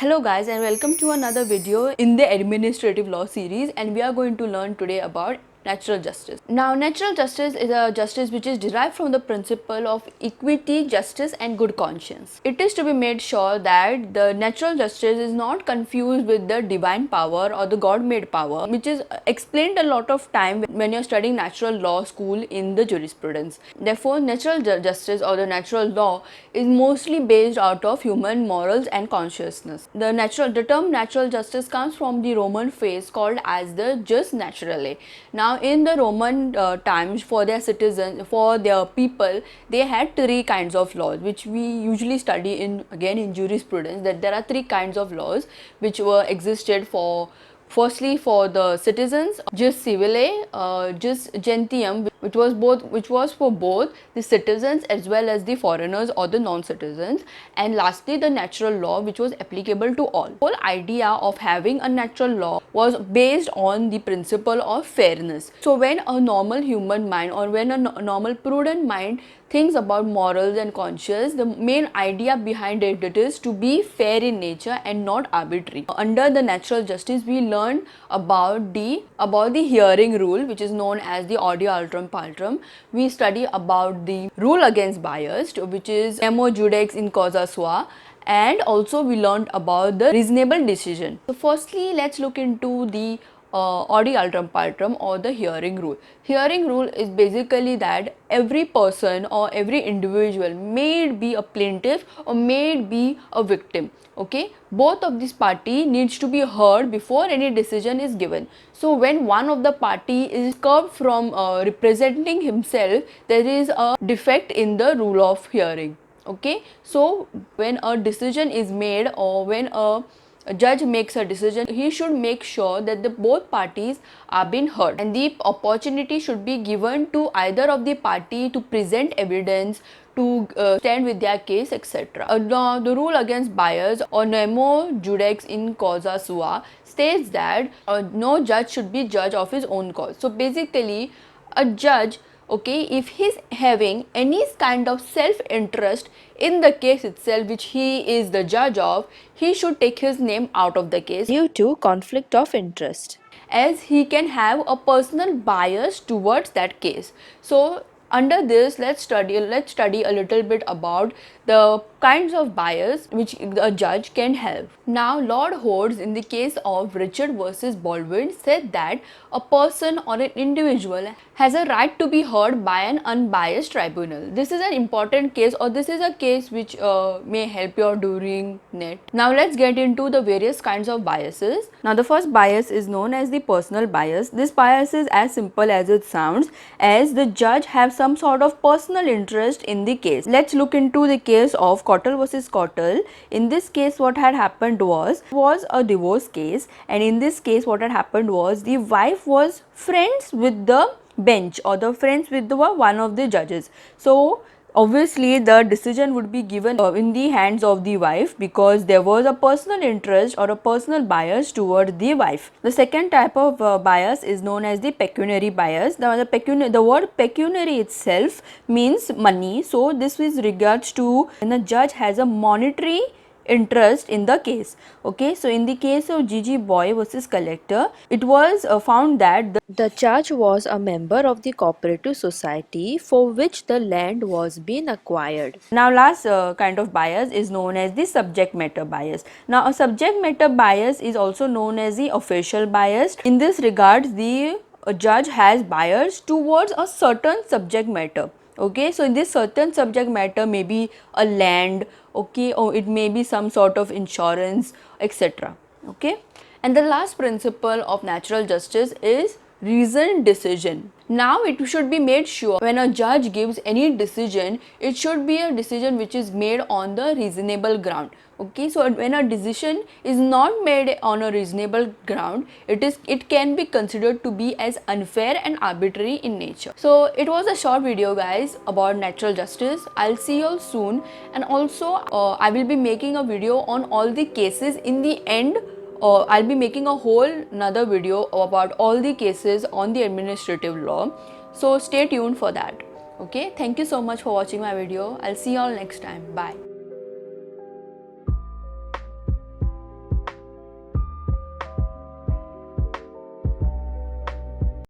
Hello guys and welcome to another video in the administrative law series, and we are going to learn today about natural justice. Now, natural justice is a justice which is derived from the principle of equity, justice and good conscience. It is to be made sure that the natural justice is not confused with the divine power or the God-made power, which is explained a lot of time when you're studying natural law school in the jurisprudence. Therefore, natural justice or the natural law is mostly based out of human morals and consciousness. The term natural justice comes from the Roman phrase called as the jus naturale. Now, in the Roman times, for their citizens, for their people, they had three kinds of laws, which we usually study in jurisprudence, that there are three kinds of laws which were existed for. Firstly, for the citizens, jus civile, jus gentium, which was for both the citizens as well as the foreigners or the non-citizens, and lastly the natural law, which was applicable to all. The whole idea of having a natural law was based on the principle of fairness. So when a normal human mind or when a normal prudent mind thinks about morals and conscience, the main idea behind it is to be fair in nature and not arbitrary. Under the natural justice, we learn about the hearing rule, which is known as the audio alterum paltrum. We study about the rule against bias, which is nemo judex in causa sua, and also we learned about the reasonable decision. So firstly, let's look into the audio alterum paltrum or the hearing rule. Hearing rule is basically that every person or every individual, may it be a plaintiff or may it be a victim, okay, both of these party needs to be heard before any decision is given. So when one of the party is curbed from representing himself, there is a defect in the rule of hearing. Okay, so when a decision is made or when a judge makes a decision, he should make sure that the both parties are being heard, and the opportunity should be given to either of the party to present evidence, to stand with their case, etc. The rule against bias or nemo judex in causa sua states that no judge should be judge of his own cause. So basically, a judge, okay, if he's having any kind of self-interest in the case itself which he is the judge of, he should take his name out of the case due to conflict of interest, as he can have a personal bias towards that case. So under this, let's study a little bit about the kinds of bias which a judge can have. Now, Lord Hodes, in the case of Richard versus Baldwin, said that a person or an individual has a right to be heard by an unbiased tribunal. This is an important case, or this is a case which may help you during NET. Now let's get into the various kinds of biases. Now the first bias is known as the personal bias. This bias is as simple as it sounds, as the judge has some sort of personal interest in the case. Let's look into the case of Cottle versus Cottle. In this case, what had happened was a divorce case, and in this case what had happened was the wife was friends with the bench or the friends with the one of the judges. So obviously the decision would be given in the hands of the wife, because there was a personal interest or a personal bias toward the wife. The second type of bias is known as the pecuniary bias. The word pecuniary itself means money, so this is regards to when the judge has a monetary interest in the case. Okay, so in the case of Gigi Boy versus Collector, it was found that the judge was a member of the cooperative society for which the land was being acquired. Now last kind of bias is known as the subject matter bias. Now a subject matter bias is also known as the official bias. In this regard, the judge has bias towards a certain subject matter. Okay, so in this certain subject matter may be a land, okay, or it may be some sort of insurance, etc. Okay, and the last principle of natural justice is reasoned decision. Now it should be made sure when a judge gives any decision, it should be a decision which is made on the reasonable ground. Okay, so when a decision is not made on a reasonable ground, it can be considered to be as unfair and arbitrary in nature. So it was a short video guys about natural justice. I'll see you all soon, and also I will be making a video on all the cases in the end. I'll be making a whole another video about all the cases on the administrative law, so stay tuned for that. Okay, thank you so much for watching my video. I'll see you all next time. Bye.